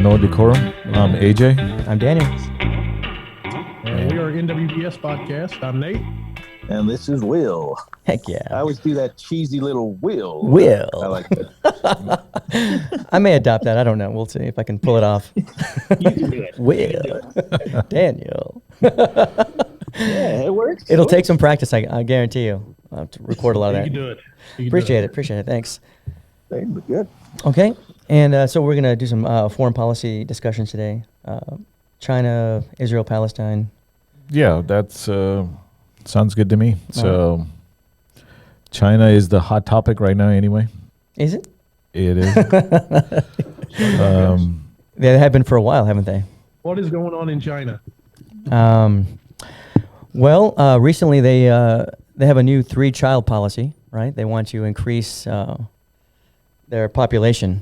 No Decorum. I'm AJ. I'm Daniel. We are N.W.B.S podcast. I'm Nate. And this is Will. Heck yeah. I always do that cheesy little Will. Will. I like that. I may adopt that. I don't know. We'll see if I can pull it off. You can do it. Will. Daniel. Yeah, it works. It'll take some practice, I guarantee you. I'll have to record a lot of You that. can do it. Appreciate it. Thanks. Hey, but good. Okay. And so we're going to do some foreign policy discussions today. China, Israel, Palestine. Yeah, that's sounds good to me. So, China is the hot topic right now, anyway. Is it? It is. They have been for a while, haven't they? What is going on in China? Well, recently they have a new 3-child policy, right? They want to increase their population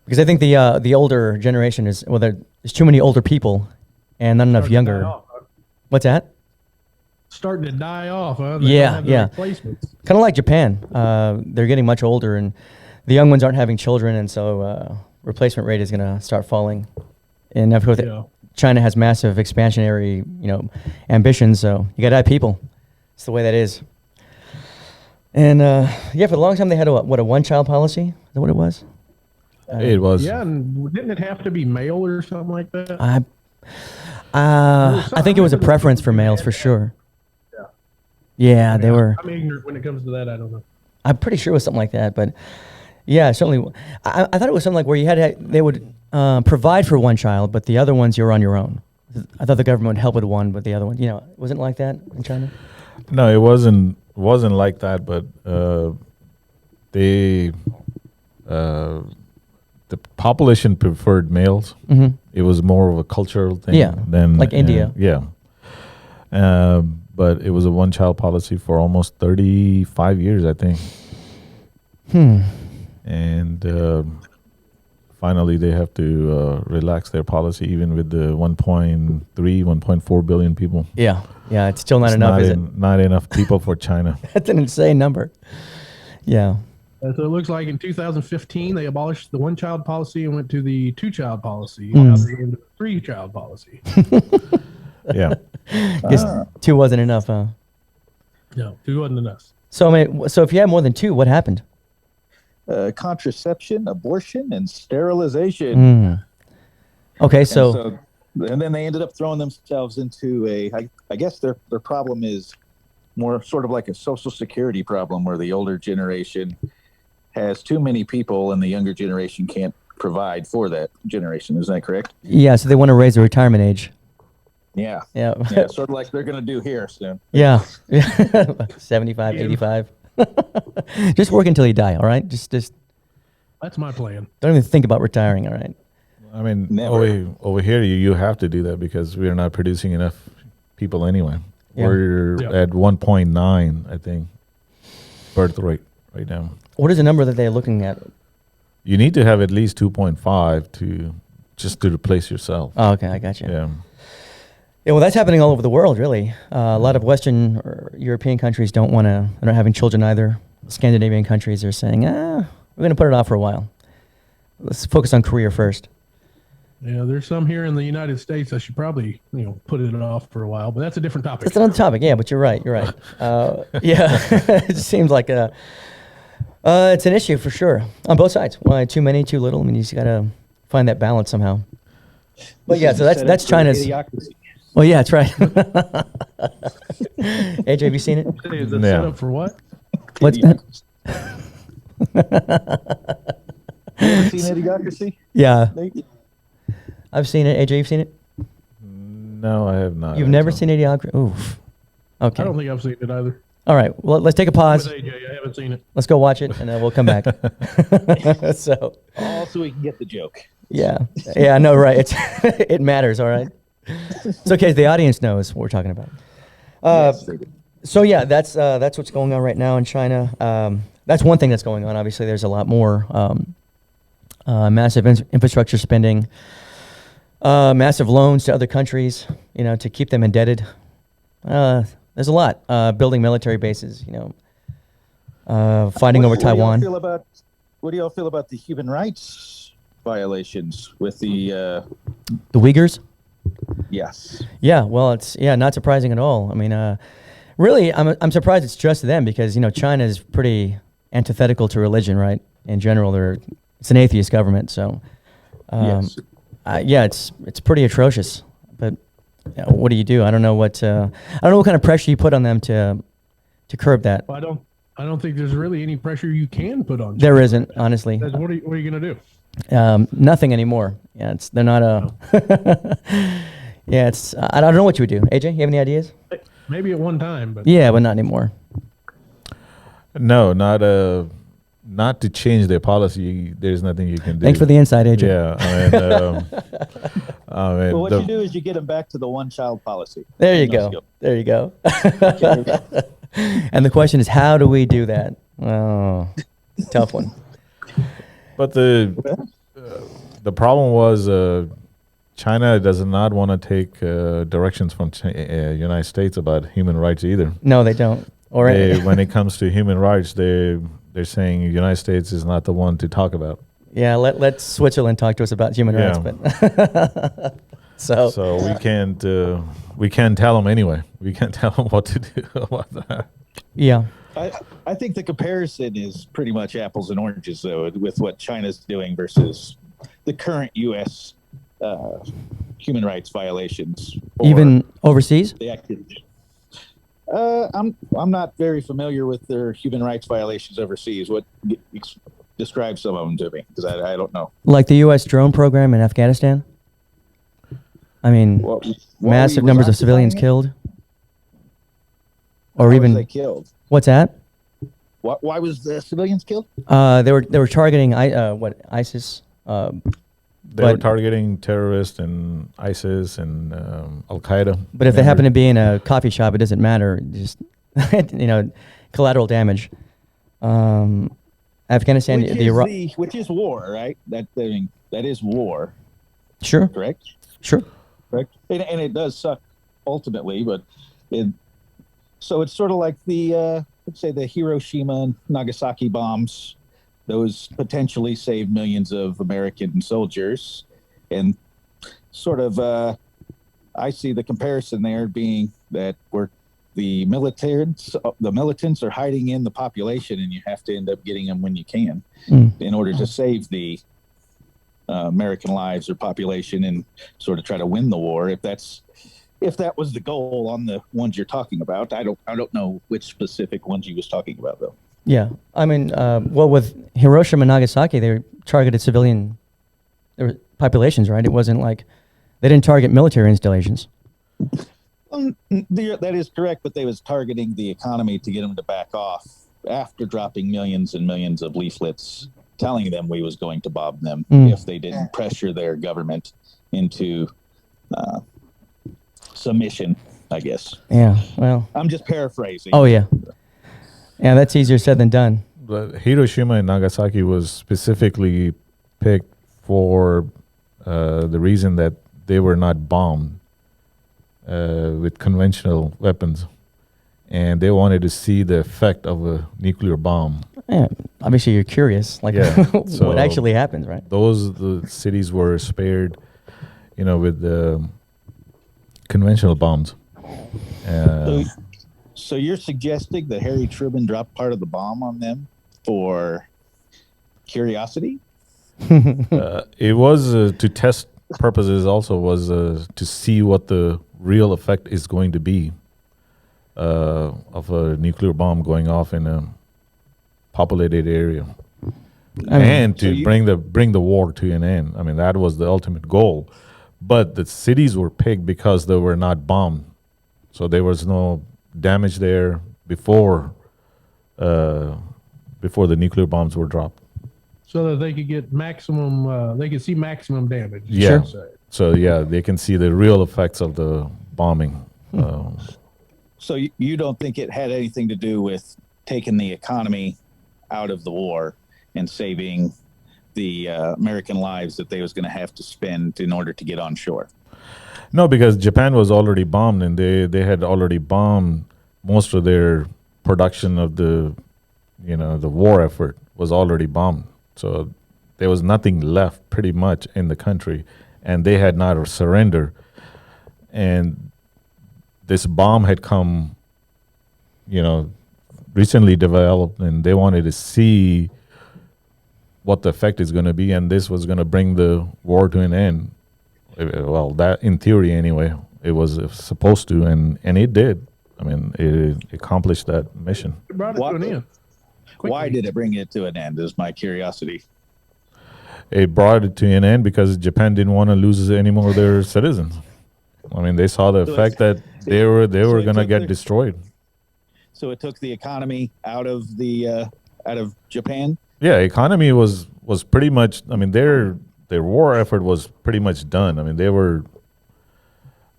because I think the older generation is there's too many older people and not enough Starting to die younger. off, huh? What's that? Starting to die off, huh? They Yeah, don't have the yeah. replacements. Kind of like Japan. They're getting much older, and the young ones aren't having children, and so replacement rate is going to start falling. And of course, Yeah. China has massive expansionary, ambitions. So you got to have people. It's the way that is. And for the long time they had a 1-child policy. Is that what it was? It was. Yeah, and didn't it have to be male or something like that? I think it was a preference for males for sure. Yeah. Yeah, they were. I'm ignorant when it comes to that. I don't know. I'm pretty sure it was something like that, but yeah, certainly. I thought it was something like where they would provide for 1 child, but the other ones you're on your own. I thought the government would help with one, but the other one, wasn't it like that in China? No, it wasn't like that, but the population preferred males. Mm-hmm. It was more of a cultural thing than like India. But it was a 1-child policy for almost 35 years, I think. And finally, they have to relax their policy, even with the 1.4 billion people. Yeah, it's still not enough, is it? Not enough people for China. That's an insane number. Yeah. So it looks like in 2015 they abolished the 1-child policy and went to the 2-child policy. Now they're going to the 3-child policy. Yeah. Guess 2 wasn't enough, huh? No, 2 wasn't enough. So so if you have more than 2, what happened? Contraception, abortion, and sterilization. Okay, so and then they ended up throwing themselves into I guess their problem is more sort of like a social security problem where the older generation has too many people and the younger generation can't provide for that generation. Isn't that correct? yeah, so they want to raise the retirement age. Yeah. Yeah. Yeah, sort of like they're going to do here soon. Yeah. 75, 85. Just work until you die, all right? Just That's my plan. don't even think about retiring, all right? I mean, Never. over here, you have to do that because we're not producing enough people anyway. Yeah. We're Yeah. at 1.9, I think, birth rate right now. What is the number that they're looking at? You need to have at least 2.5 to replace yourself. Oh, okay, I got you. Yeah. Yeah, well, that's happening all over the world, really. A lot of Western or European countries they're not having children either. Scandinavian countries are saying, we're going to put it off for a while. Let's focus on career first. Yeah, there's some here in the United States. I should probably, put it off for a while, but that's a different topic. That's another topic, yeah, but you're right. It seems like it's an issue for sure on both sides. Why too many, too little? I mean, you just got to find that balance somehow. But yeah, so that's China's. Idiocracy. Well, yeah, that's right. AJ, have you seen it? Is it Yeah. set up for what? What's that? You ever seen Idiocracy? Yeah, Nate? I've seen it. AJ, you've seen it? No, I have not. You've never actually. seen Idiocracy? Oof. Okay. I don't think I've seen it either. All right. Well, let's take a With pause. AJ, I haven't seen it. Let's go watch it, and then we'll come back. So, All so we can get the joke. yeah, no, right. It matters. All right. It's okay. The audience knows what we're talking about. Yes, they do. So yeah, that's what's going on right now in China. That's one thing that's going on. Obviously, there's a lot more massive infrastructure spending, massive loans to other countries, to keep them indebted. There's a lot. Building military bases, fighting over Taiwan. What do y'all feel about the human rights violations with the The Uyghurs? yes. Yeah, well, it's not surprising at all. I mean, really, I'm surprised it's just them because China is pretty antithetical to religion, right? In general, it's an atheist government, so Yes. yeah, it's pretty atrocious. But what do you do? I don't know what kind of pressure you put on them to curb that. Well, I don't think there's really any pressure you can put on. There isn't, honestly. What are you going to do? Nothing anymore. Yeah, they're not a. Yeah, I don't know what you would do. AJ, you have any ideas? Maybe at one time, but Yeah, but not anymore. No, not to change their policy. There's nothing you can do. Thanks for the insight, AJ. Yeah, I mean, Well, what you do is you get them back to the one-child policy. There you And those go. There you go. And the question is, how do we do that? Oh, tough one. But the problem was China does not want to take directions from United States about human rights either. No, they don't. Or When it comes to human rights, they're saying the United States is not the one to talk about. yeah, let Switzerland talk to us about human rights, but So we can't tell them anyway. We can't tell them what to do about that. yeah. I think the comparison is pretty much apples and oranges, though, with what China's doing versus the current U.S. Human rights violations. or Even overseas? the activity. I'm not very familiar with their human rights violations overseas. What describe some of them to me, because I don't know. Like the U.S. drone program in Afghanistan? I mean, What, massive numbers of civilians killed. Or Why even, was they killed? what's that? Why was the civilians killed? They were targeting ISIS. They were But- targeting terrorists and ISIS and Al Qaeda. But if they happen to be in a coffee shop, it doesn't matter. Just collateral damage. Afghanistan, Which is war, right? That is war, Sure, correct? sure. Correct. And it does suck ultimately, but so it's sort of like the let's say the Hiroshima and Nagasaki bombs. Those potentially saved millions of American soldiers, and sort of I see the comparison there being that the militants are hiding in the population, and you have to end up getting them when you can in order to save the American lives or population and sort of try to win the war. If that was the goal on the ones you're talking about, I don't know which specific ones you was talking about though. Yeah, I mean, well, with Hiroshima and Nagasaki, they targeted civilian populations, right? It wasn't like they didn't target military installations. That is correct, but they was targeting the economy to get them to back off after dropping millions and millions of leaflets telling them we was going to bomb them if they didn't pressure their government into submission, I guess. Yeah, well. I'm just paraphrasing. Oh, yeah. Yeah, that's easier said than done. But Hiroshima and Nagasaki was specifically picked for the reason that they were not bombed with conventional weapons, and they wanted to see the effect of a nuclear bomb. Yeah, obviously you're curious, like Yeah, what so- actually happens, right? The cities were spared, with the conventional bombs. So you're suggesting that Harry Truman dropped part of the bomb on them for curiosity? It was to test purposes. Also, was to see what the real effect is going to be of a nuclear bomb going off in a populated area, and to bring the war to an end. I mean, that was the ultimate goal. But the cities were picked because they were not bombed, so there was no damage there before the nuclear bombs were dropped. So that they could get maximum, they could see maximum damage. Yeah. Sure. So yeah, they can see the real effects of the bombing. So you don't think it had anything to do with taking the economy out of the war and saving the American lives that they was going to have to spend in order to get on shore? No, because Japan was already bombed, and they had already bombed most of their production of the war effort was already bombed. So there was nothing left pretty much in the country, and they had not surrendered. And this bomb had come, recently developed, and they wanted to see what the effect is going to be, and this was going to bring the war to an end. Well, that in theory anyway, it was supposed to, and it did. I mean, it accomplished that mission. It brought it to an end. Why did it bring it to an end? Is my curiosity. It brought it to an end because Japan didn't want to lose any more of their citizens. I mean, they saw the effect that they were going to get destroyed. So it took the economy out of Japan. Yeah, economy was pretty much. I mean, their war effort was pretty much done. I mean, they were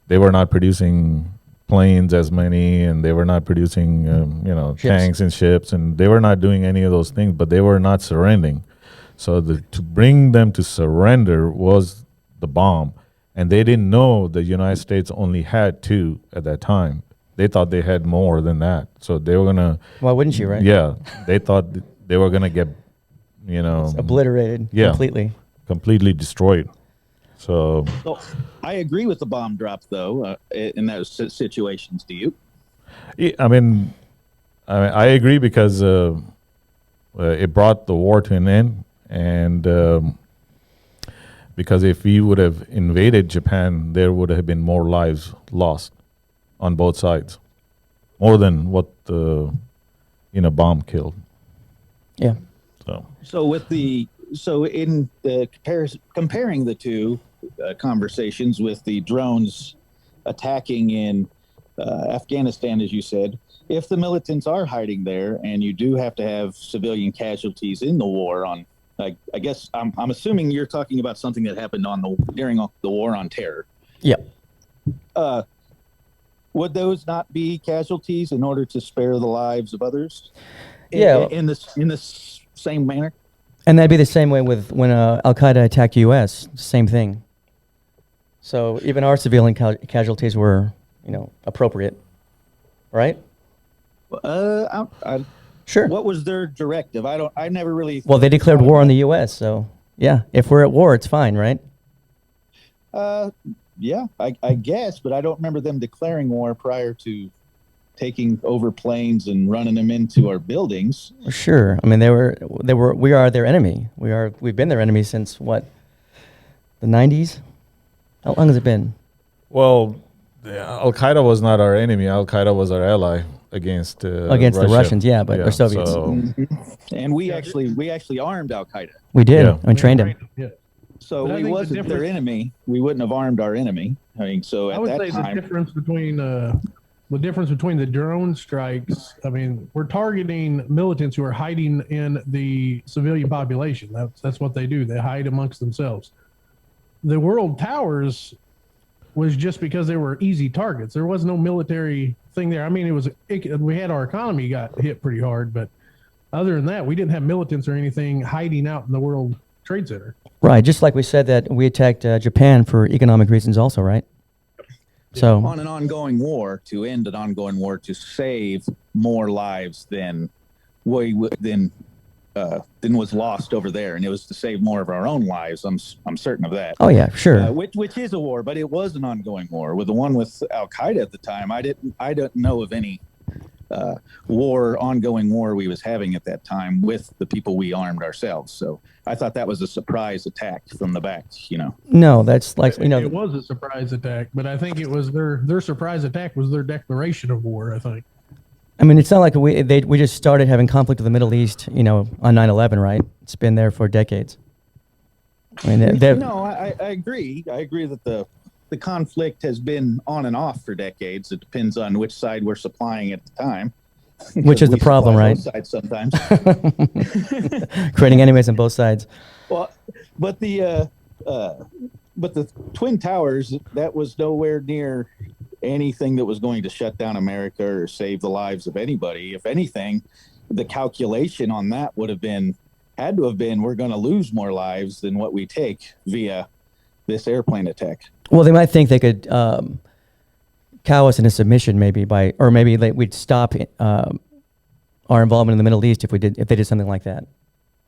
not producing planes as many, and they were not producing tanks and ships, and they were not doing any of those things. But they were not surrendering. So to bring them to surrender was the bomb, and they didn't know the United States only had 2 at that time. They thought they had more than that, so they were gonna. Why wouldn't you, right? Yeah, they thought they were gonna get, It's obliterated completely destroyed. So I agree with the bomb drop, though, in those situations. Do you? Yeah, I mean, I agree because it brought the war to an end, and because if we would have invaded Japan, there would have been more lives lost on both sides, more than what the bomb killed. Yeah. So in the comparing the two conversations with the drones attacking in Afghanistan, as you said, if the militants are hiding there and you do have to have civilian casualties in the war on, I guess I'm assuming you're talking about something that happened during the war on terror. Yep. Would those not be casualties in order to spare the lives of others? Yeah. In this same manner. And that'd be the same way with when Al Qaeda attacked U.S. Same thing. So even our civilian casualties were, appropriate, right? Sure. What was their directive? I never really. Well, they declared war on the U.S. So yeah, if we're at war, it's fine, right? Yeah, I guess, but I don't remember them declaring war prior to taking over planes and running them into our buildings. Sure. I mean, we are their enemy. We've been their enemy since what? The 90s? How long has it been? Well, Al Qaeda was not our enemy. Al Qaeda was our ally against Russia. The Russians, yeah, but they're Soviets. And we actually armed Al Qaeda. We did and trained them. Yeah. So we wasn't their enemy. We wouldn't have armed our enemy. I mean, so at that time, the difference between the drone strikes. I mean, we're targeting militants who are hiding in the civilian population. That's what they do. They hide amongst themselves. The World Towers was just because they were easy targets. There was no military thing there. I mean, we had our economy got hit pretty hard, but other than that, we didn't have militants or anything hiding out in the World Trade Center. Right, just like we said that we attacked Japan for economic reasons also, right? So on an ongoing war, to end an ongoing war, to save more lives than was lost over there, and it was to save more of our own lives. I'm certain of that. Oh yeah, sure. Which is a war, but it was an ongoing war. With the one with Al Qaeda at the time, I don't know of any ongoing war we was having at that time with the people we armed ourselves. So I thought that was a surprise attack from the back. No, that's like it was a surprise attack, but I think it was their surprise attack was their declaration of war. I think. I mean, it's not like we just started having conflict with the Middle East, on 9/11, right? It's been there for decades. I mean, no, I agree. I agree that the conflict has been on and off for decades. It depends on which side we're supplying at the time. Which is the problem, right? Both sides sometimes. Creating enemies on both sides. Well, but the Twin Towers, that was nowhere near anything that was going to shut down America or save the lives of anybody. If anything, the calculation on that had to have been we're going to lose more lives than what we take via this airplane attack. Well, they might think they could cow us into submission, maybe we'd stop our involvement in the Middle East if they did something like that,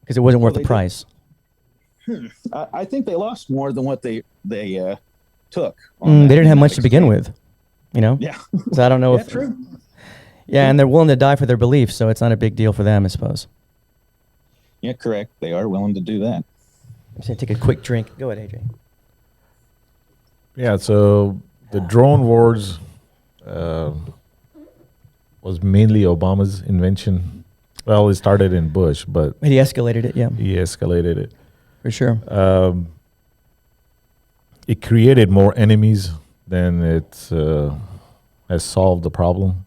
because it wasn't worth the price. I think they lost more than what they took. They didn't have much to begin with, you know? Yeah. So I don't know Yeah, if. true. Yeah, and they're willing to die for their beliefs, so it's not a big deal for them, I suppose. Yeah, correct. They are willing to do that. I'm just going to take a quick drink. Go ahead, AJ. Yeah, so the drone wars was mainly Obama's invention. Well, it started in Bush, but He escalated it, yeah, he escalated it. for sure. It created more enemies than it has solved the problem.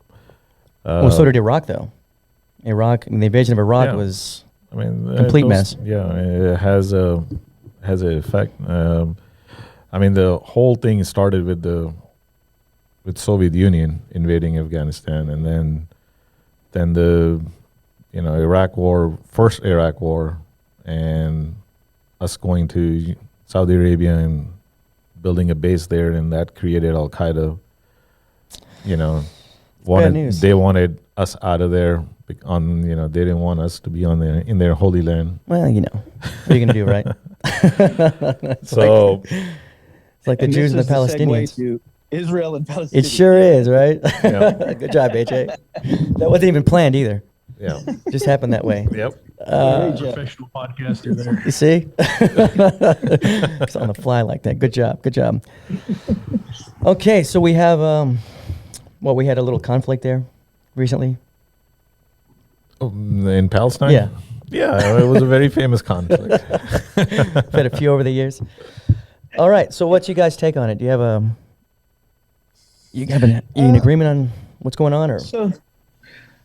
Well, so did Iraq, though. The invasion of Iraq Yeah. was I mean, complete mess. Yeah, it has an effect. I mean, the whole thing started with Soviet Union invading Afghanistan, and then the Iraq War, first Iraq War, and us going to Saudi Arabia and building a base there, and that created Al Qaeda. news. They wanted us out of there. They didn't want us to be in their holy land. Well, what are you going to do, right? So It's like the And Jews and this the is segue Palestinians. to Israel and Palestine. It sure is, right? Yeah. Good job, AJ. That wasn't even planned either. yeah, Just happened that way. yep. Professional podcaster there. You see? It's on the fly like that. Good job. Good job. Okay, so we have, we had a little conflict there recently. In Palestine. Yeah. Yeah, it was a very famous conflict. We've had a few over the years. All right, so what's you guys' take on it? Do you have an agreement on what's going on, or? So,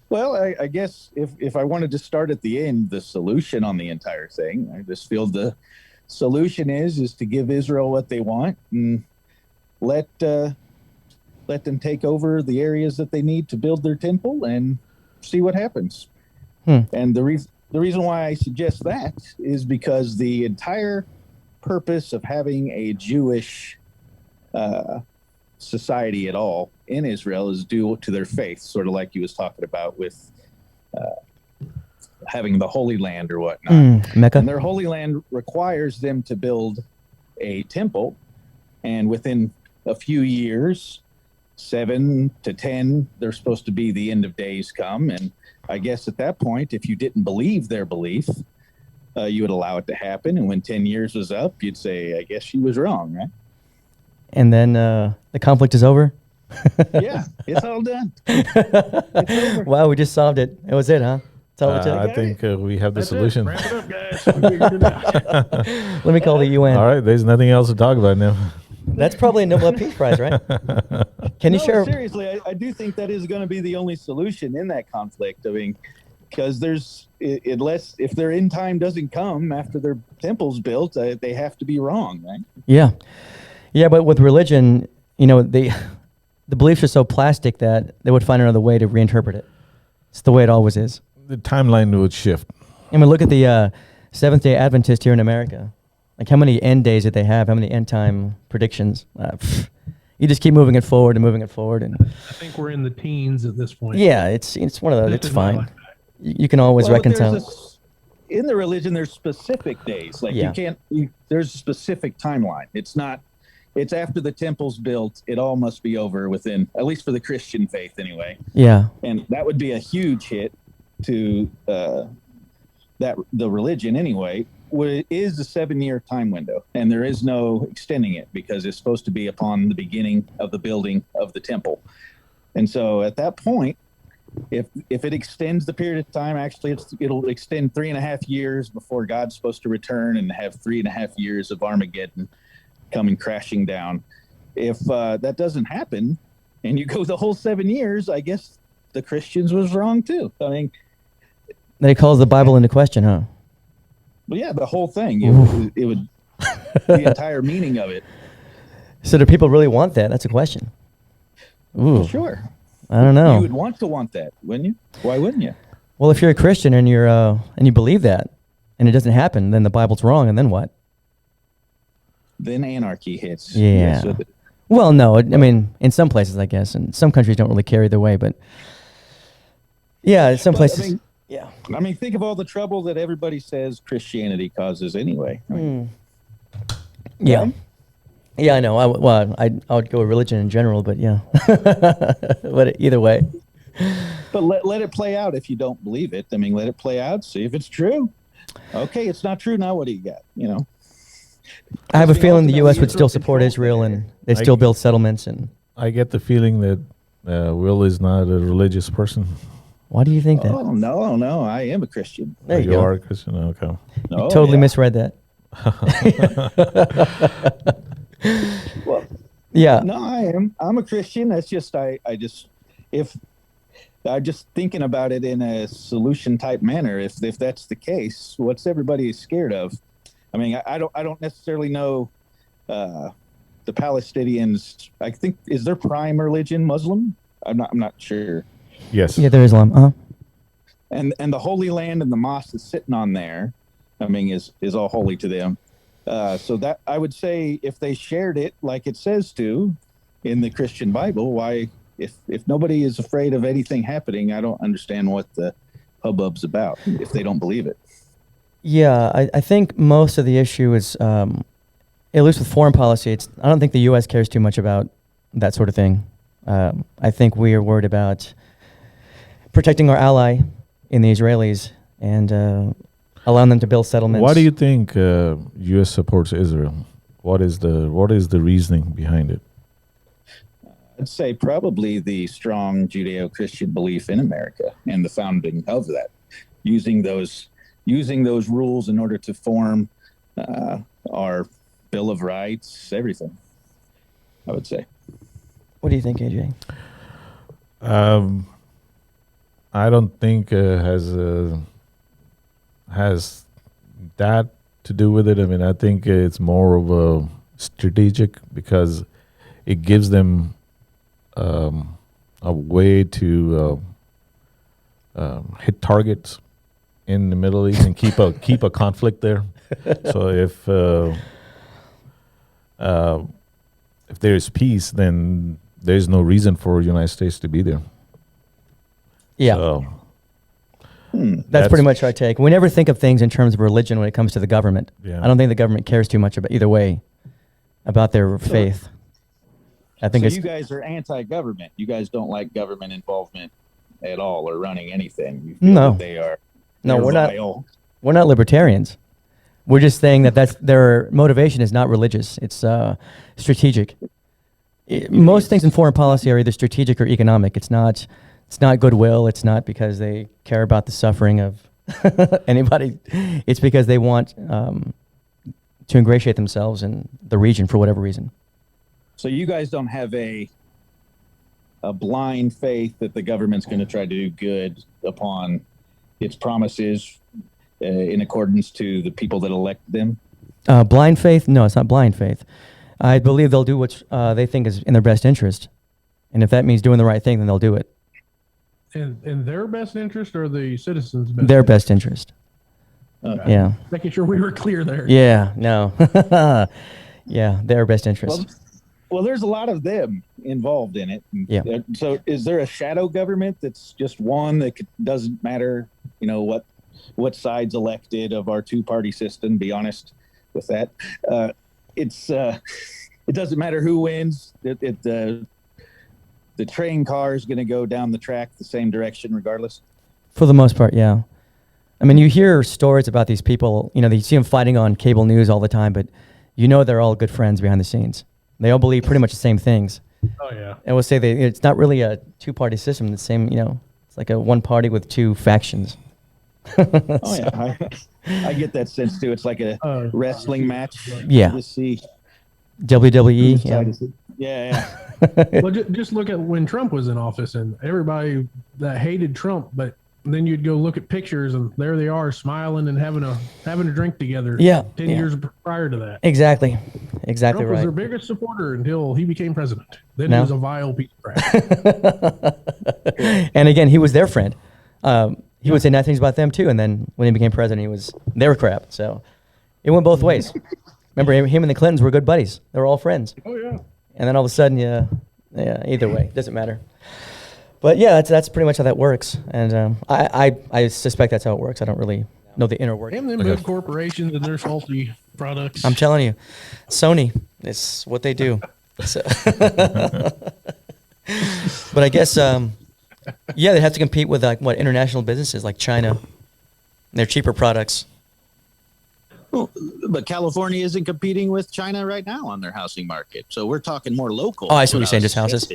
well, I guess if I wanted to start at the end, the solution on the entire thing, I just feel the solution is to give Israel what they want and let them take over the areas that they need to build their temple and see what happens. And the reason why I suggest that is because the entire purpose of having a Jewish society at all in Israel is due to their faith, sort of like he was talking about with having the Holy Land or whatnot. Mecca. And their Holy Land requires them to build a temple, and within a few years, 7 to 10, they're supposed to be the end of days come. And I guess at that point, if you didn't believe their belief, you would allow it to happen. And when 10 years was up, you'd say, I guess she was wrong, right? And then the conflict is over? Yeah, it's all done. It's over. Wow, we just solved it. That was it, huh? That's all it took? I think we have the That's solution. it. Wrap it up, guys. We figured it out. Let me call the UN. All right, there's nothing else to talk about now. That's probably a Nobel Peace Prize, right? Can you No, share? seriously, I do think that is going to be the only solution in that conflict. I mean, because unless if their end time doesn't come after their temple's built, they have to be wrong, right? Yeah. Yeah, but with religion, the beliefs are so plastic that they would find another way to reinterpret it. It's the way it always is. The timeline would shift. I mean, look at the Seventh-day Adventist here in America. Like, how many end days did they have? How many end time predictions? You just keep moving it forward and moving it forward, and I think we're in the teens at this point. yeah, it's one of those. This It's is not fine. like that. You can always Well, but reconcile. in the religion, there's specific days. Like Yeah. there's a specific timeline. It's after the temple's built, it all must be over within, at least for the Christian faith anyway. Yeah. And that would be a huge hit to the religion anyway. What is a 7-year time window, and there is no extending it because it's supposed to be upon the beginning of the building of the temple. And so at that point, if it extends the period of time, actually it'll extend 3.5 years before God's supposed to return and have 3.5 years of Armageddon coming crashing down. If that doesn't happen and you go the whole 7 years, I guess the Christians was wrong too. I mean, Then he calls the Bible into question, huh? but yeah, the whole thing, it would the entire meaning of it. So do people really want that? That's a question. Ooh, Sure. I don't know. You would want that, wouldn't you? Why wouldn't you? Well, if you're a Christian and you believe that, and it doesn't happen, then the Bible's wrong, and then what? Then anarchy hits. Yeah. Yes, with it. Well, no, I mean, in some places, I guess, and some countries don't really care either way, but yeah, in some But, I places. mean, Yeah. I mean, think of all the trouble that everybody says Christianity causes anyway. I mean, Yeah. right? Yeah, I know. I would go with religion in general, but yeah. But either way. But let it play out if you don't believe it. I mean, let it play out. See if it's true. Okay, it's not true. Now what do you got? You know, I have a I mean, feeling the U.S. would ultimately, still Israel support controls Israel that and area. they'd still build settlements. And I get the feeling that Will is not a religious person. why do you think that? Oh no, I am a Christian. There you You go. are a Christian? Okay. You Oh, totally yeah. misread that. Well, Yeah. no, I am. I'm a Christian. That's just if I'm just thinking about it in a solution type manner. If that's the case, what's everybody scared of? I mean, I don't necessarily know. The Palestinians, I think, is their prime religion Muslim? I'm not sure. Yes. Yeah, they're Islam. Uh-huh. And the Holy Land and the mosque that's sitting on there, I mean, is all holy to them. So that I would say if they shared it like it says to in the Christian Bible, why if nobody is afraid of anything happening, I don't understand what the hubbub's about if they don't believe it. Yeah, I think most of the issue is, at least with foreign policy, I don't think the U.S. cares too much about that sort of thing. I think we are worried about protecting our ally in the Israelis and allowing them to build settlements. Why do you think U.S. supports Israel? What is the reasoning behind it? I'd say probably the strong Judeo-Christian belief in America and the founding of that, using those rules in order to form our Bill of Rights, everything. I would say. What do you think, AJ? I don't think has that to do with it. I mean, I think it's more of a strategic because it gives them a way to hit targets in the Middle East and keep a conflict there. So if there is peace, then there's no reason for the United States to be there. Yeah. So, That's pretty much our take. We never think of things in terms of religion when it comes to the government. Yeah. I don't think the government cares too much about either way about their faith. I think So it's you guys are anti-government. You guys don't like government involvement at all or running anything. You feel No. that they are. No, they're we're not. vile. We're not libertarians. We're just saying that their motivation is not religious. It's strategic. Most things in foreign policy are either strategic or economic. It's not goodwill. It's not because they care about the suffering of anybody. It's because they want to ingratiate themselves in the region for whatever reason. So you guys don't have a blind faith that the government's going to try to do good upon its promises in accordance to the people that elect them? Blind faith? No, it's not blind faith. I believe they'll do what they think is in their best interest. And if that means doing the right thing, then they'll do it. In their best interest or the citizens' best? Their best interest. Okay. Yeah. Making sure we were clear there. Yeah, no. Yeah, their best interest. Well, there's a lot of them involved in it. Yeah. So is there a shadow government that's just one that doesn't matter, what side's elected of our two-party system, be honest with that. It doesn't matter who wins. The train car is going to go down the track the same direction regardless. For the most part, yeah. I mean, you hear stories about these people, you see them fighting on cable news all the time, but they're all good friends behind the scenes. They all believe pretty much the same things. Oh, yeah. And we'll say it's not really a two-party system. The same, it's like a one party with two factions. Oh, yeah. I get that sense, too. It's like a wrestling match. Yeah. To see WWE. whose Yeah. side is it. Yeah. Well, just look at when Trump was in office and everybody that hated Trump, but then you'd go look at pictures and there they are smiling and having a drink together. Yeah, 10 yeah. years prior to that. Exactly Trump was right. their biggest supporter until he became president. Then No. he was a vile piece of crap. And again, he was their friend. He would say nice things about them too. And then when he became president, he was their crap. So it went both ways. Remember, him and the Clintons were good buddies. They were all friends. Oh, yeah. And then all of a sudden, yeah, either way, doesn't matter. But yeah, that's pretty much how that works. And I suspect that's how it works. I don't really know the inner workings. Damn them big corporations and their salty products. I'm telling you, Sony, it's what they do. So but I guess, yeah, they have to compete with like what international businesses like China. They're cheaper products. Well, but California isn't competing with China right now on their housing market. So we're talking more local. Oh, I see what you're saying, just houses.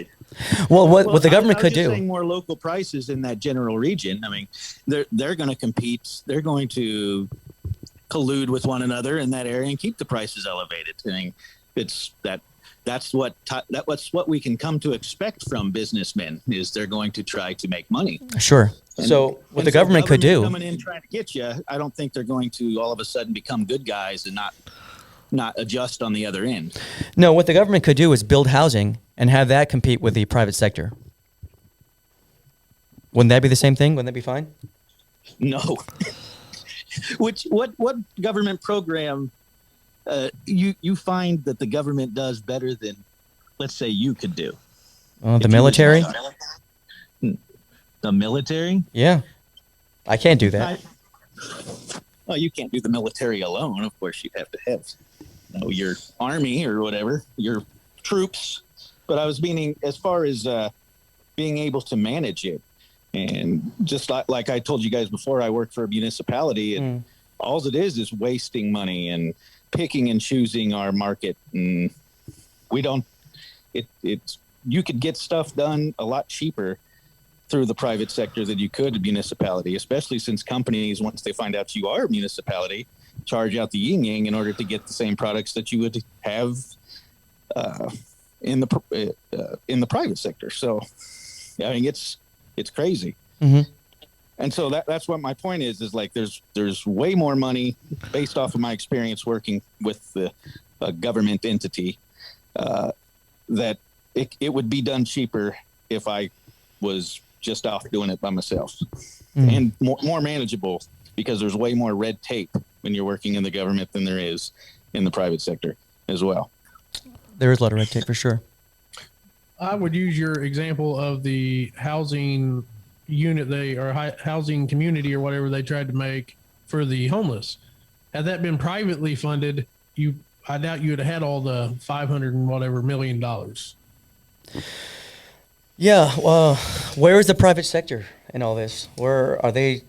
Well, what the government could do. Saying more local prices in that general region. I mean, they're going to compete. They're going to collude with one another in that area and keep the prices elevated. I mean, that's what we can come to expect from businessmen is they're going to try to make money. Sure. So what the government could do, coming in trying to get you, I don't think they're going to all of a sudden become good guys and not adjust on the other end. No, what the government could do is build housing and have that compete with the private sector. Wouldn't that be the same thing? Wouldn't that be fine? No. What government program you find that the government does better than, let's say, you could do? The military? The military? Yeah. I can't do that. Well, you can't do the military alone. Of course, you have to have your army or whatever, your troops. But I was meaning as far as being able to manage it. And just like I told you guys before, I work for a municipality, and all it is wasting money and picking and choosing our market. And we don't, you could get stuff done a lot cheaper through the private sector than you could a municipality, especially since companies, once they find out you are a municipality, charge out the yin yang in order to get the same products that you would have in the private sector. So, I mean, it's crazy. Mm-hmm. And so that's what my point is like there's way more money based off of my experience working with a government entity that it would be done cheaper if I was just off doing it by myself and more manageable because there's way more red tape when you're working in the government than there is in the private sector as well. There is a lot of red tape for sure. I would use your example of the housing unit housing community or whatever they tried to make for the homeless. Had that been privately funded, I doubt you would have had all the $500 and whatever $million. Yeah. Well, where is the private sector in all this? Where are they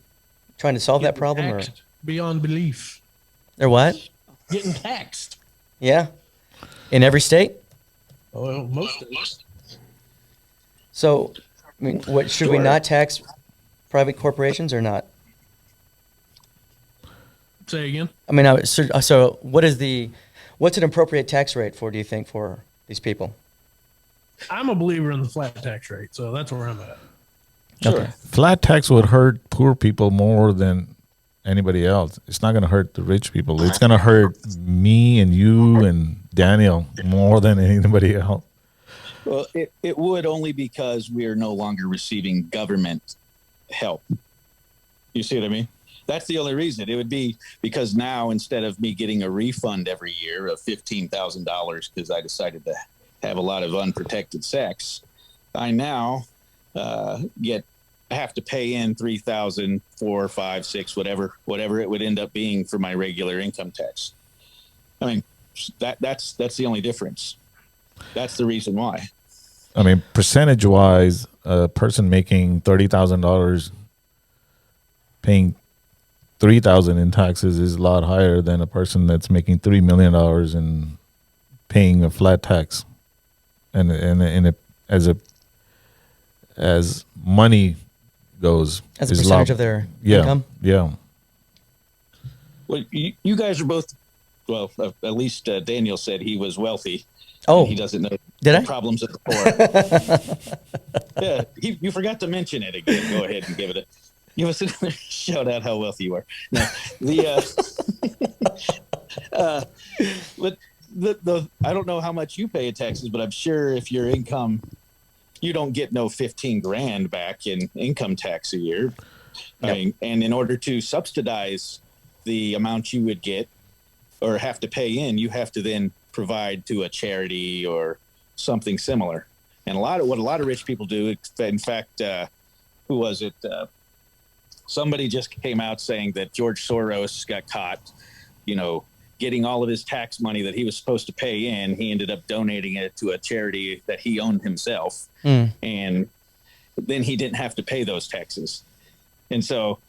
trying to solve that problem? Or beyond belief. They're what? Getting taxed. Yeah. In every state? Oh, most. So, I mean, what should we not tax private corporations or not? Say again. I mean, so what's an appropriate tax rate do you think, for these people? I'm a believer in the flat tax rate, so that's where I'm at. Sure. Okay. Flat tax would hurt poor people more than anybody else. It's not going to hurt the rich people. It's going to hurt me and you and Daniel more than anybody else. Well, it would only because we are no longer receiving government help. You see what I mean? That's the only reason. It would be because now instead of me getting a refund every year of $15,000 because I decided to have a lot of unprotected sex, I now have to pay in $3,000, $4,000, $5,000, $6,000, whatever it would end up being for my regular income tax. I mean, that's the only difference. That's the reason why. I mean, percentage-wise, a person making $30,000 paying $3,000 in taxes is a lot higher than a person that's making $3 million and paying a flat tax. And as money goes, as a percentage of their income. Yeah. Well, you guys are both. Well, at least Daniel said he was wealthy. Oh, he doesn't know the problems of the poor. Yeah, you forgot to mention it again. Go ahead and give us another shout out how wealthy you are. No, but I don't know how much you pay in taxes, but I'm sure if your income, you don't get no 15 grand back in income tax a year. Yep. I mean, and in order to subsidize the amount you would get or have to pay in, you have to then provide to a charity or something similar. And what a lot of rich people do, in fact, who was it? Somebody just came out saying that George Soros got caught, getting all of his tax money that he was supposed to pay in. He ended up donating it to a charity that he owned himself. And then he didn't have to pay those taxes. And so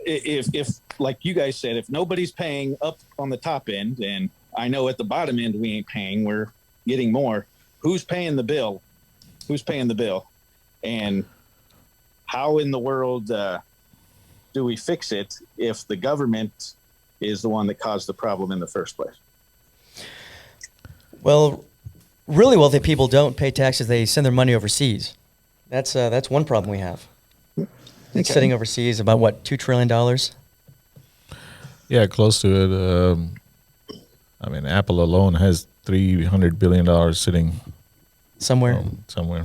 if like you guys said, if nobody's paying up on the top end, and I know at the bottom end we ain't paying, we're getting more. Who's paying the bill? And how in the world do we fix it if the government is the one that caused the problem in the first place? Well, really wealthy people don't pay taxes. They send their money overseas. That's one problem we have. It's sitting overseas about what, $2 trillion? Yeah, close to it. I mean, Apple alone has $300 billion sitting Somewhere. somewhere.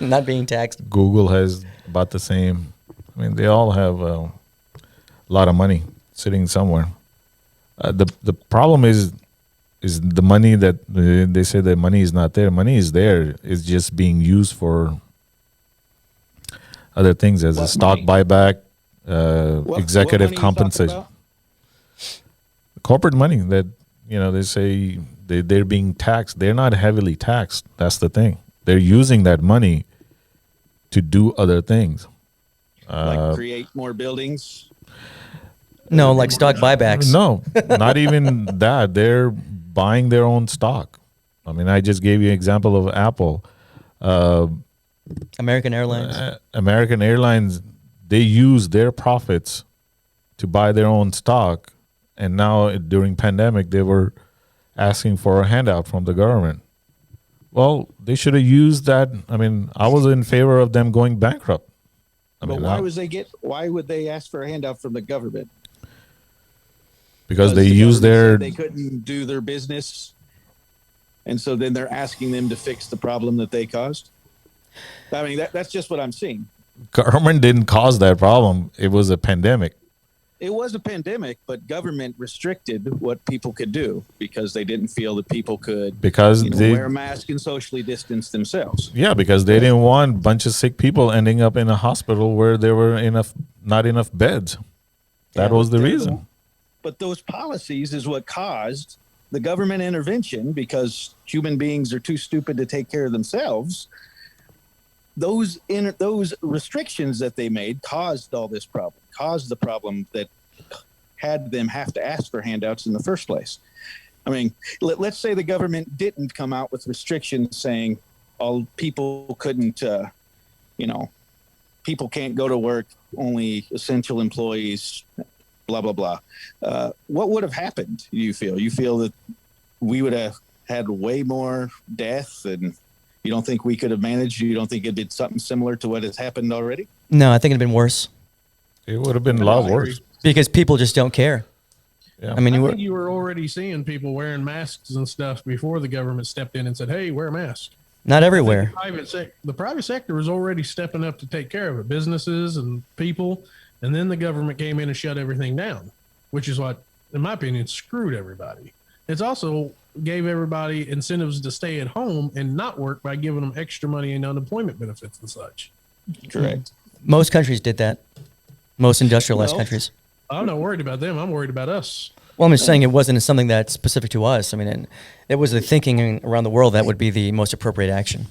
Not being taxed. Google has about the same. I mean, they all have a lot of money sitting somewhere. The problem is the money that they say that money is not there. Money is there. It's just being used for other things as a stock buyback, executive what money compensation. Corporate money that, they say they're being taxed. They're not heavily taxed. That's the thing. They're using that money to do other things. Like create more buildings? No, like stock buybacks. No, not even that. They're buying their own stock. I mean, I just gave you an example of Apple. American Airlines. American Airlines, they use their profits to buy their own stock. And now during pandemic, they were asking for a handout from the government. Well, they should have used that. I mean, I was in favor of them going bankrupt. But why would they ask for a handout from the government? Because they the use government their... said they couldn't do their business. And so then they're asking them to fix the problem that they caused. I mean, that's just what I'm seeing. Government didn't cause that problem. It was a pandemic. It was a pandemic, but government restricted what people could do because they didn't feel that people could wear a mask and socially distance themselves. Yeah, because they didn't want a bunch of sick people ending up in a hospital where there were not enough beds. That was the reason. But those policies is what caused the government intervention, because human beings are too stupid to take care of themselves. Those restrictions that they made caused all this problem, caused the problem that had them have to ask for handouts in the first place. I mean, let's say the government didn't come out with restrictions saying all people couldn't, people can't go to work, only essential employees, blah, blah, blah. What would have happened, you feel? You feel that we would have had way more death, and you don't think we could have managed? You don't think it'd be something similar to what has happened already? No, I think it'd been worse. It would have been a lot worse. Because people just don't care. Yeah. I mean, I think you were already seeing people wearing masks and stuff before the government stepped in and said, hey, wear a mask. Not everywhere. The private sector was already stepping up to take care of it, businesses and people. And then the government came in and shut everything down, which is what, in my opinion, screwed everybody. It's also gave everybody incentives to stay at home and not work by giving them extra money and unemployment benefits and such. Correct. Most countries did that. Most industrialized countries. I'm not worried about them. I'm worried about us. Well, I'm just saying it wasn't something that's specific to us. I mean, it was the thinking around the world that would be the most appropriate action.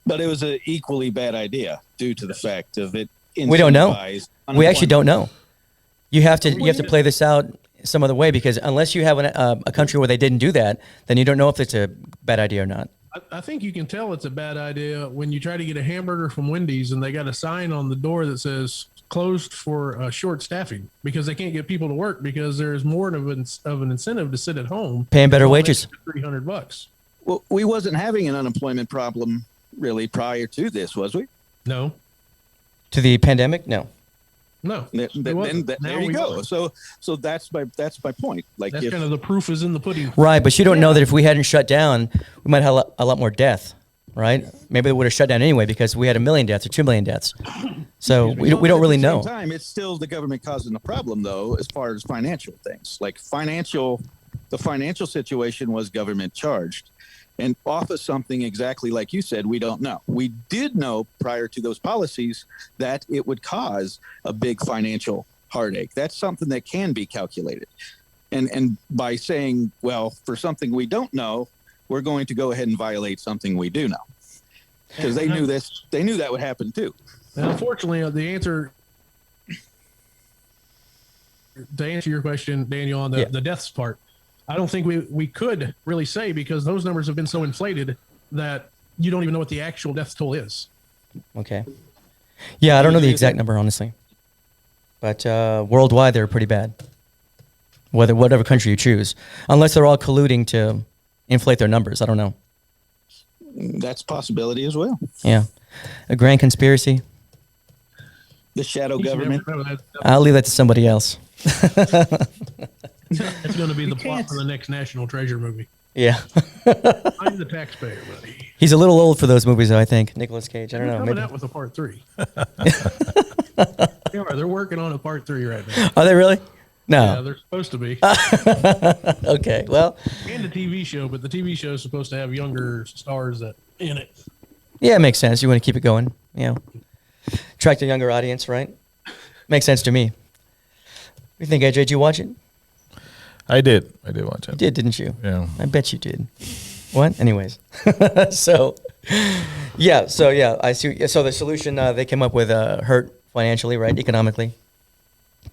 But it was an equally bad idea due to the fact of it. We don't know. We actually don't know. You have to play this out some other way, because unless you have a country where they didn't do that, then you don't know if it's a bad idea or not. I think you can tell it's a bad idea when you try to get a hamburger from Wendy's and they got a sign on the door that says closed for short staffing, because they can't get people to work because there's more of an incentive to sit at home. Paying better wages. $300. Well, we wasn't having an unemployment problem really prior to this, was we? No. To the pandemic? No. No. There you go. So that's my point. Like, that's kind of the proof is in the pudding. Right, but you don't know that if we hadn't shut down, we might have a lot more death, right? Maybe they would have shut down anyway because we had 1 million deaths or 2 million deaths. So we don't really know. At the same time, it's still the government causing the problem, though, as far as financial things. Like the financial situation was government charged. and off of something exactly like you said, we don't know. We did know prior to those policies that it would cause a big financial heartache. That's something that can be calculated. And by saying, well, for something we don't know, we're going to go ahead and violate something we do know. Because they knew that would happen too. And unfortunately, the answer to answer your question, Daniel, on the deaths part, I don't think we could really say, because those numbers have been so inflated that you don't even know what the actual death toll is. Okay. Yeah, I don't know the exact number, honestly. But worldwide, they're pretty bad. Whatever country you choose. Unless they're all colluding to inflate their numbers. I don't know. That's a possibility as well. Yeah. A grand conspiracy. The shadow government. I'll leave that to somebody else. It's going to be the plot for the next National Treasure movie. Yeah. I'm the taxpayer, buddy. He's a little old for those movies, though, I think. Nicolas Cage. I don't know. Coming Maybe. out with a part 3. They're working on a part 3 right now. Are they really? Yeah, No. they're supposed to be. Okay. Well, And a TV show, but the TV show is supposed to have younger stars in it. yeah, it makes sense. You want to keep it going. You know, attract a younger audience, right? Makes sense to me. What do you think, AJ? Did you watch it? I did watch You it. did, didn't you? Yeah. I bet you did. What? Anyways. So I see. So the solution they came up with hurt financially, right? Economically.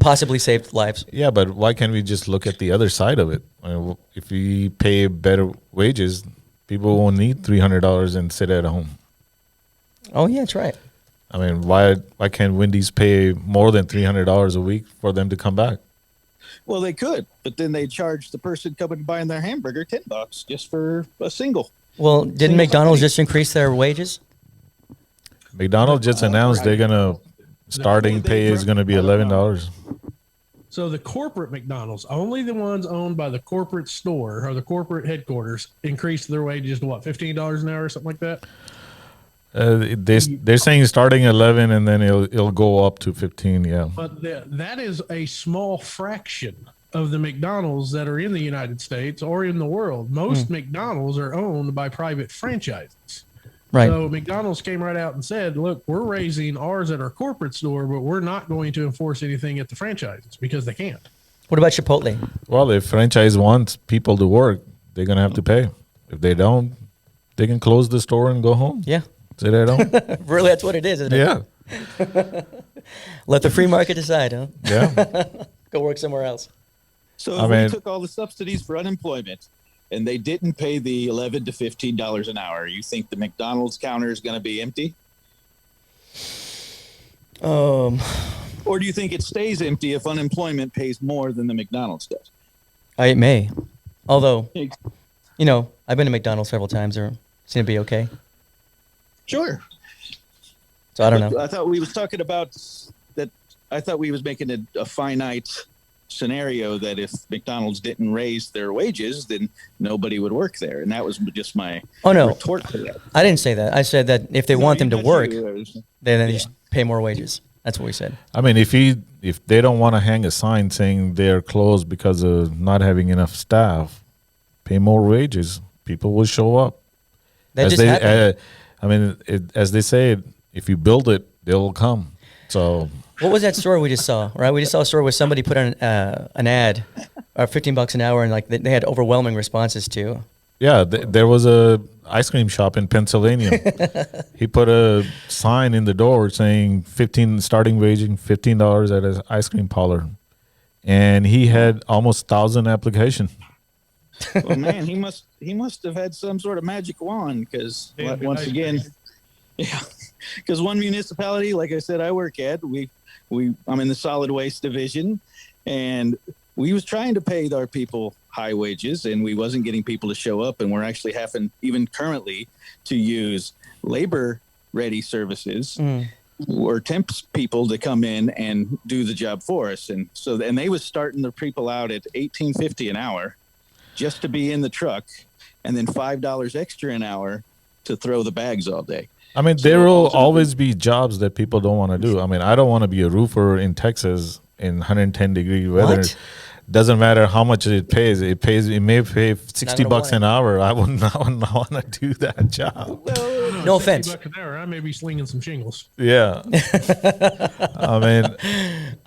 Possibly saved lives. Yeah, but why can't we just look at the other side of it? I mean, if we pay better wages, people won't need $300 and sit at home. Oh, yeah, that's right. I mean, why can't Wendy's pay more than $300 a week for them to come back? Well, they could, but then they charge the person coming and buying their hamburger $10 just for a single. Well, didn't Single McDonald's company. just increase their wages? McDonald's just announced they're gonna starting pay is gonna be $11. So the corporate McDonald's, only the ones owned by the corporate store or the corporate headquarters, increased their wages to what, $15 an hour or something like that? They're saying starting 11 and then it'll go up to 15. Yeah. But that is a small fraction of the McDonald's that are in the United States or in the world. Most McDonald's are owned by private franchises. Right. So McDonald's came right out and said, look, we're raising ours at our corporate store, but we're not going to enforce anything at the franchises because they can't. What about Chipotle? Well, if franchise wants people to work, they're gonna have to pay. If they don't, they can close the store and go home. Yeah. Sit at home. Really, that's what it is, isn't it? Yeah. Let the free market decide, huh? Yeah. Go work somewhere else. So I if mean- we took all the subsidies for unemployment and they didn't pay the $11 to $15 an hour, you think the McDonald's counter is going to be empty? Or do you think it stays empty if unemployment pays more than the McDonald's does? It may. Although, you know, I've been to McDonald's several times. They seem to be okay. Sure. So I don't know. I thought we was talking about that. I thought we was making a finite scenario that if McDonald's didn't raise their wages, then nobody would work there. And that was just my Oh, no. retort to that. I didn't say that. I said that if they want them to work, then they Yeah. should pay more wages. That's what we said. I mean, if they don't want to hang a sign saying they're closed because of not having enough staff, pay more wages. People will show up. That just happened. I mean, as they say, if you build it, they will come. So What was that story we just saw? Right, we just saw a story where somebody put on an ad, $15 an hour, and like they had overwhelming responses to. yeah, there was a ice cream shop in Pennsylvania. He put a sign in the door saying starting waging $15 at an ice cream parlor, and he had almost 1,000 applications. Well, man, he must have had some sort of magic wand because Damn good once ice again, cream. yeah, because one municipality, like I said, I work at, I'm in the solid waste division, and we was trying to pay our people high wages, and we wasn't getting people to show up, and we're actually having even currently to use labor ready services or temp people to come in and do the job for us, and they was starting their people out at $18.50 an hour just to be in the truck, and then $5 extra an hour to throw the bags all day. I mean, So there will ultimately- always be jobs that people don't want to do. I mean, I don't want to be a roofer in Texas in 110-degree weather. What? doesn't matter how much it pays. It may pay 60 gonna bucks want an hour. I would not want to do that job. No 60 offense. bucks an hour, I may be slinging some shingles. Yeah. I mean,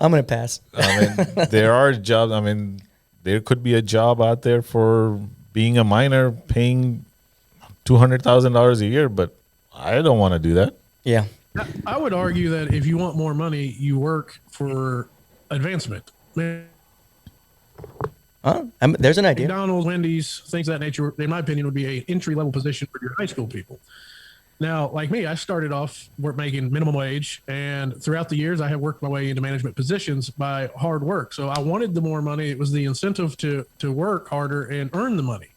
I'm gonna pass. there are jobs. I mean, there could be a job out there for being a miner paying $200,000 a year, but I don't want to do that. Yeah. I would argue that if you want more money, you work for advancement. There's an idea. McDonald's, Wendy's, things of that nature, in my opinion, would be an entry level position for your high school people. Now, like me, I started off making minimum wage, and throughout the years, I have worked my way into management positions by hard work. So I wanted the more money. It was the incentive to work harder and earn the money.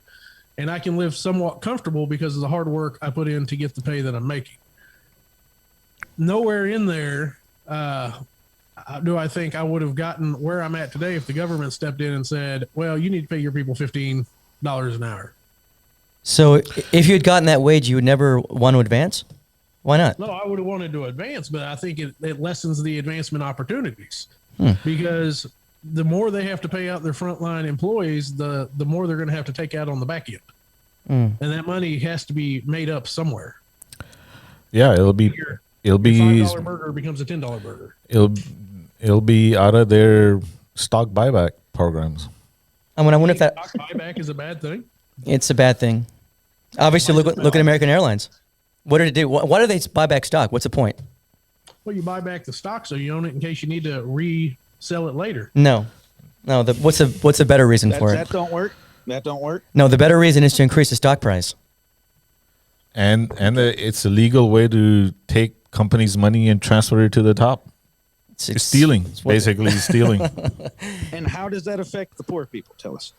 And I can live somewhat comfortable because of the hard work I put in to get the pay that I'm making. Nowhere in there do I think I would have gotten where I'm at today if the government stepped in and said, well, you need to pay your people $15 an hour. So if you had gotten that wage, you would never want to advance? Why not? No, I would have wanted to advance, but I think it lessens the advancement opportunities because the more they have to pay out their frontline employees, the more they're going to have to take out on the back end. And that money has to be made up somewhere. Yeah, it'll be $5 burger becomes a $10 burger. It'll be out of their stock buyback programs. I wonder if that Stock buyback is a bad thing. it's a bad thing. Obviously, look at American Airlines. What did it do? Why do they buy back stock? What's the point? Well, you buy back the stock so you own it in case you need to resell it later. No. What's the better reason for it? That don't work. That don't work. No, the better reason is to increase the stock price. And it's a legal way to take companies' money and transfer it to the top. It's stealing, basically stealing. And how does that affect the poor people? Tell us.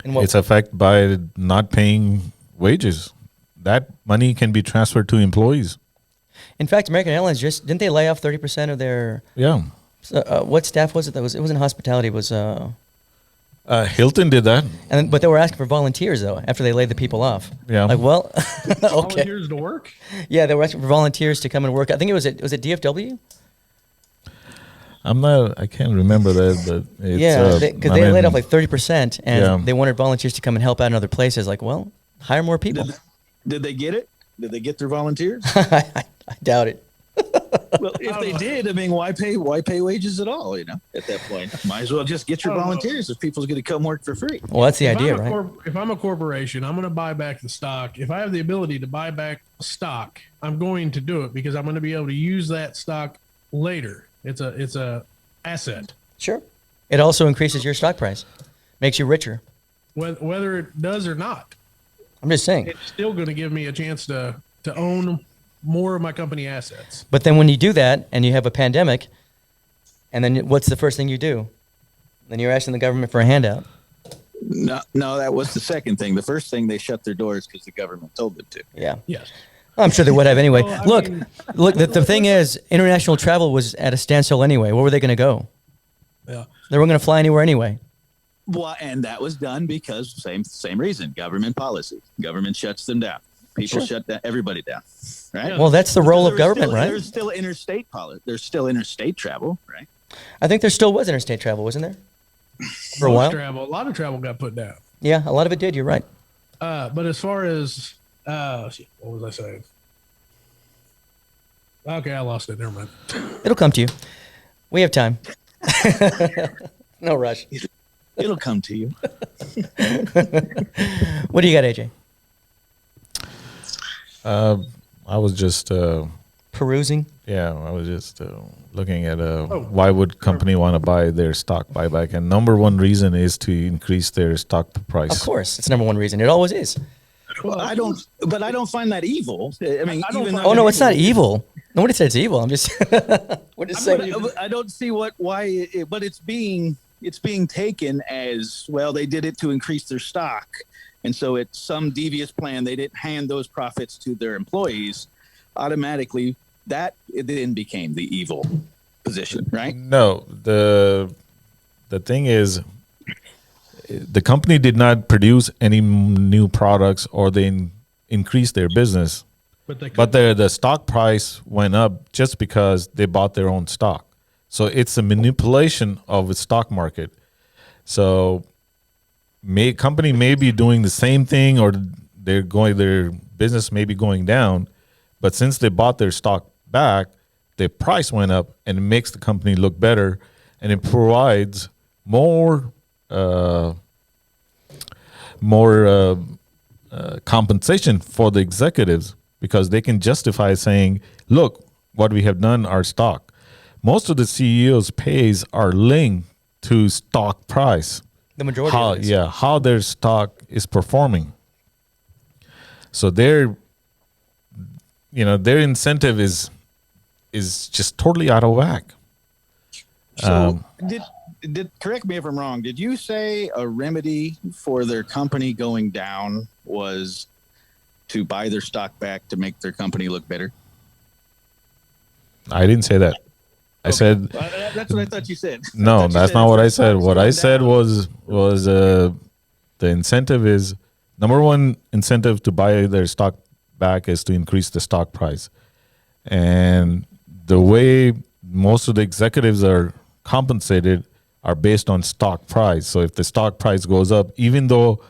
It's affected by not paying wages. That money can be transferred to employees. In fact, American Airlines didn't they lay off 30% of their? Yeah. What staff was it? It wasn't hospitality. It was. Hilton did that. But they were asking for volunteers though after they laid the people off. Yeah. Like, well, okay. Volunteers to work? Yeah, they were asking for volunteers to come and work. I think was it DFW? I can't remember that, but it's, because they laid off like 30%, and Yeah. they wanted volunteers to come and help out in other places. Like, well, hire more people. Did they get it? Did they get their volunteers? I doubt it. Well, if they did, I mean, why pay wages at all? You know, at that point, might as well just get your volunteers if people's going to come work for free. Well, that's the idea, right? If I'm a corporation, I'm going to buy back the stock. If I have the ability to buy back stock, I'm going to do it because I'm going to be able to use that stock later. It's a asset. Sure. It also increases your stock price, makes you richer. Whether it does or not, I'm just saying. it's still going to give me a chance to own more of my company assets. But then when you do that and you have a pandemic, and then what's the first thing you do? Then you're asking the government for a handout. No, that was the second thing. The first thing, they shut their doors because the government told them to. Yeah. Yes. I'm sure they would have anyway. Well, I Look, mean- the thing is, international travel was at a standstill anyway. Where were they going to go? Yeah. They weren't going to fly anywhere anyway. Well, and that was done because same reason, government policy. Government shuts them down. People shut everybody down, right? Well, that's the role of There was government, right? There's still interstate policy. There's still interstate travel, right? I think there still was interstate travel, wasn't there? For a Most while? travel, a lot of travel got put down. Yeah, a lot of it did. You're right. But as far as what was I saying? Okay, I lost it. Never mind. It'll come to you. We have time. No rush. It'll come to you. What do you got, AJ? I was just Perusing. I was just looking at why would company want to buy their stock buyback, and number one reason is to increase their stock price. Of course, it's number one reason. It always is. Well, I don't find that evil. I mean, even though Oh no, it's not evil. Nobody said it's evil. I'm just. We're just saying. I don't see but it's being taken as, well, they did it to increase their stock, and so it's some devious plan. They didn't hand those profits to their employees. Automatically, that it then became the evil position, right? No, the thing is, the company did not produce any new products or they increased their business, but the stock price went up just because they bought their own stock. So it's a manipulation of the stock market. So company may be doing the same thing, or their business may be going down, but since they bought their stock back, their price went up, and it makes the company look better, and it provides more compensation for the executives, because they can justify saying, look what we have done, our stock. Most of the CEOs' pays are linked to stock price. The majority of it is. How their stock is performing. So their incentive is just totally out of whack. So did correct me if I'm wrong. Did you say a remedy for their company going down was to buy their stock back to make their company look better? I didn't say that. I said that's what I thought you said. no. That's not what I said. What I said was the incentive is, number one incentive to buy their stock back is to increase the stock price, and the way most of the executives are compensated are based on stock price. So if the stock price goes up, even though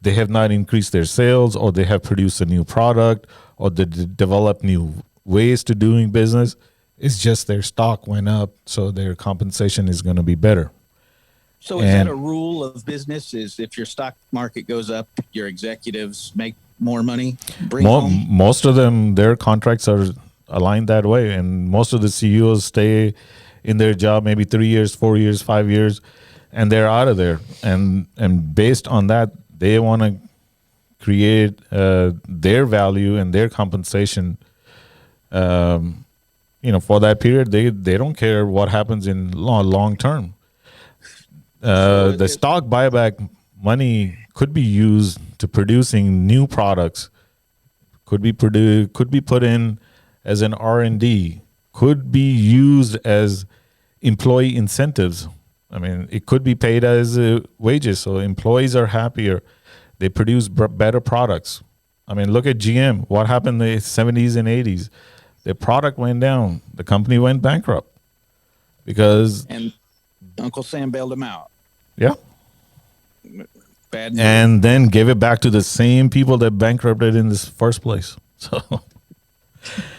they have not increased their sales, or they have produced a new product, or they develop new ways to doing business, it's just their stock went up, so their compensation is going to be better. So is that a rule of business? Is if your stock market goes up, your executives make more money? Most of them, their contracts are aligned that way, and most of the CEOs stay in their job maybe 3 years, 4 years, 5 years, and they're out of there. And based on that, they want to create their value and their compensation. For that period, they don't care what happens in long term. The stock buyback money could be used to producing new products. Could be put in as an R&D. Could be used as employee incentives. I mean, it could be paid as wages, so employees are happier. They produce better products. I mean, look at GM. What happened in the 70s and 80s? Their product went down. The company went bankrupt because... And Uncle Sam bailed them out. Yeah. Bad news. And then gave it back to the same people that bankrupted in this first place. So...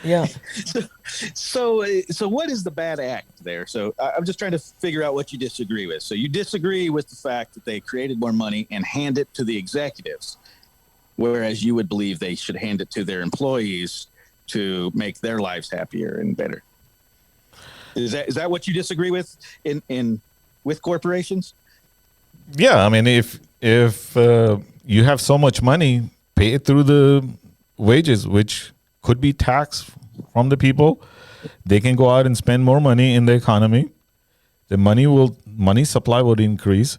Yeah. So what is the bad act there? So I'm just trying to figure out what you disagree with. So you disagree with the fact that they created more money and hand it to the executives, whereas you would believe they should hand it to their employees to make their lives happier and better. Is that what you disagree with in with corporations? Yeah, I mean, if you have so much money, pay it through the wages, which could be taxed from the people. They can go out and spend more money in the economy. The money supply would increase.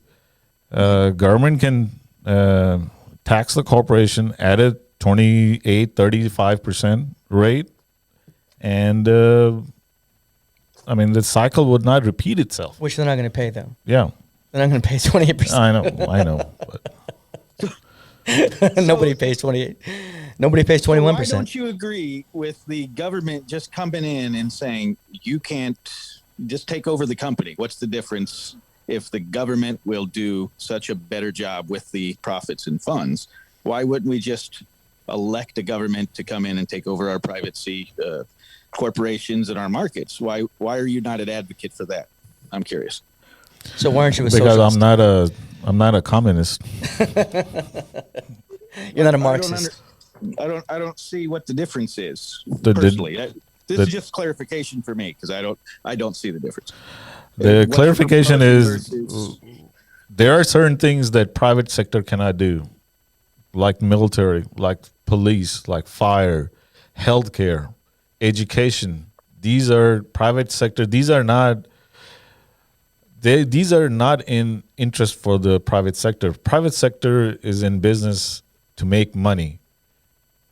Government can tax the corporation at a 28, 35% rate. And I mean, the cycle would not repeat itself. Which they're not going to pay, though. Yeah. They're not going to pay 28%. I know. But Nobody pays 28. Nobody pays 21%. Why don't you agree with the government just coming in and saying you can't just take over the company? What's the difference if the government will do such a better job with the profits and funds? Why wouldn't we just elect a government to come in and take over our private corporations and our markets? Why are you not an advocate for that? I'm curious. So why aren't you a because socialist? I'm not a communist. You're not a Marxist. I don't see what the difference is personally. This is just clarification for me because I don't see the difference. The clarification is versus... there are certain things that private sector cannot do, like military, like police, like fire, healthcare, education. These are private sector. These are not in interest for the private sector. Private sector is in business to make money.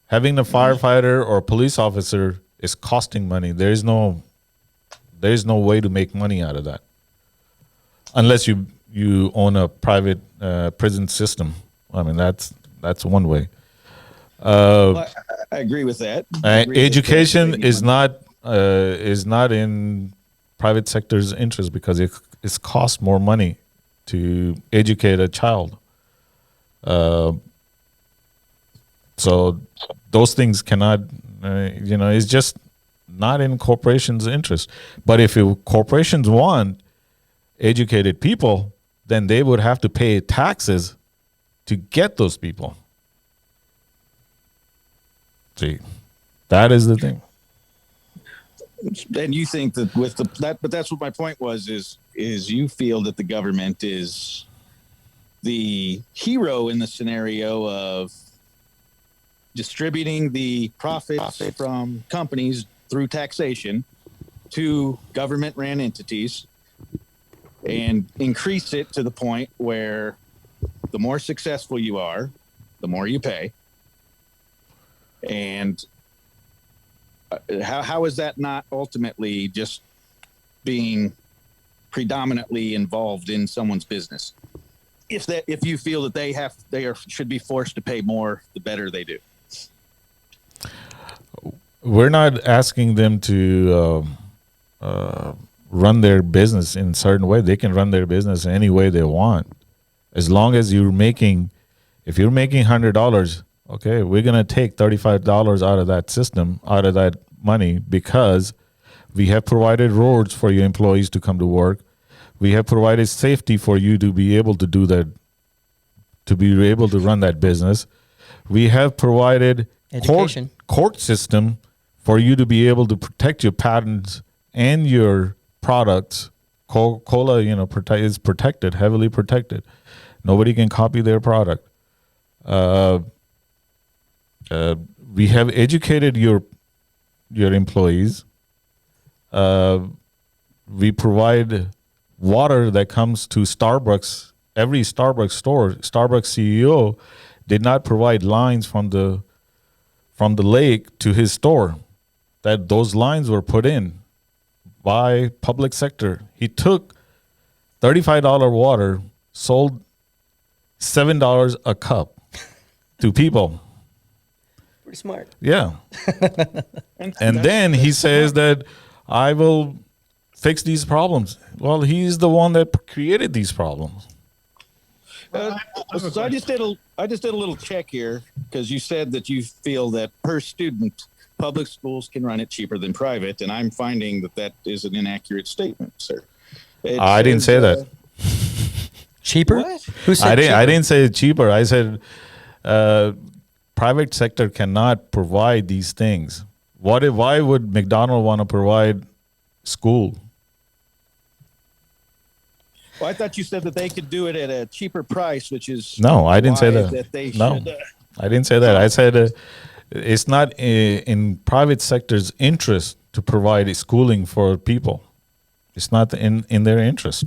Having a firefighter or a police officer is costing money. There is no way to make money out of that, unless you own a private prison system. I mean, that's one way. Well, I agree with that. Education is not in private sector's interest because it costs more money to educate a child. So those things cannot, it's just not in corporations' interest. But if corporations want educated people, then they would have to pay taxes to get those people. See, that is the thing. And you think that with but that's what my point was, is you feel that the government is the hero in the scenario of distributing the profits from companies through taxation to government-ran entities and increase it to the point where the more successful you are, the more you pay. And how is that not ultimately just being predominantly involved in someone's business? If you feel that they should be forced to pay more, the better they do. We're not asking them to run their business in a certain way. They can run their business any way they want, as long as if you're making $100. Okay, we're going to take $35 out of that system, out of that money, because we have provided roads for your employees to come to work. We have provided safety for you to be able to do that, to be able to run that business. We have provided Education. court system for you to be able to protect your patents and your products. Coca-Cola, is protected, heavily protected. Nobody can copy their product. We have educated your employees. We provide water that comes to Starbucks. Every Starbucks store, Starbucks CEO did not provide lines from the lake to his store. That those lines were put in by public sector. He took $35 water, sold $7 a cup to people. Pretty smart. Yeah. And then he says that I will fix these problems. Well, he's the one that created these problems. So I just did a little check here, because you said that you feel that per student, public schools can run it cheaper than private, and I'm finding that is an inaccurate statement, sir. I didn't say that. Cheaper? What? Who said cheaper? I didn't say cheaper. I said private sector cannot provide these things. Why would McDonald's want to provide school? Well, I thought you said that they could do it at a cheaper price, which is No, I didn't say that. they No, should, I didn't say that. I said it's not in private sector's interest to provide schooling for people. It's not in their interest.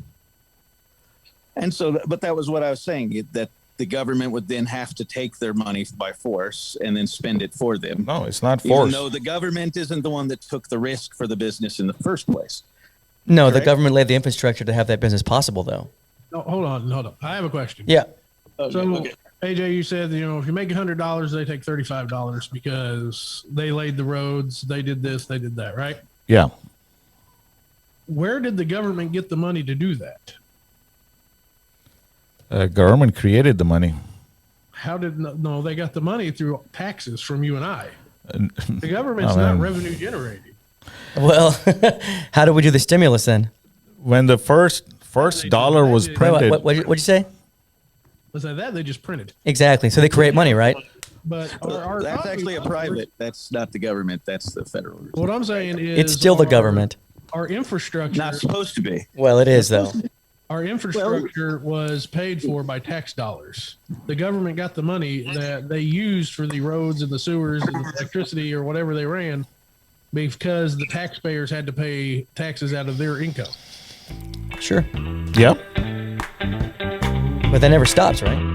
And so, but that was what I was saying, that the government would then have to take their money by force and then spend it for them. No, it's not forced. Even though the government isn't the one that took the risk for the business in the first place. No, Correct? the government laid the infrastructure to have that business possible, though. No, hold on. I have a question. Yeah. So, AJ, you said, if you make $100, they take $35 because they laid the roads, they did this, they did that, right? Yeah. Where did the government get the money to do that? Government created the money. How did no? They got the money through taxes from you and I. The government's not revenue generating. Well, how do we do the stimulus then? When the first dollar was Wait, printed, what'd you say? Was that they just printed? Exactly. So they create money, right? But That's actually a private. That's not the government. That's the federal. What I'm saying is, It's still the government. Our infrastructure, Not supposed to be. Well, it is, though. our infrastructure was paid for by tax dollars. The government got the money that they used for the roads and the sewers and the electricity or whatever they ran, because the taxpayers had to pay taxes out of their income. Sure. yeah, But that never stops, right?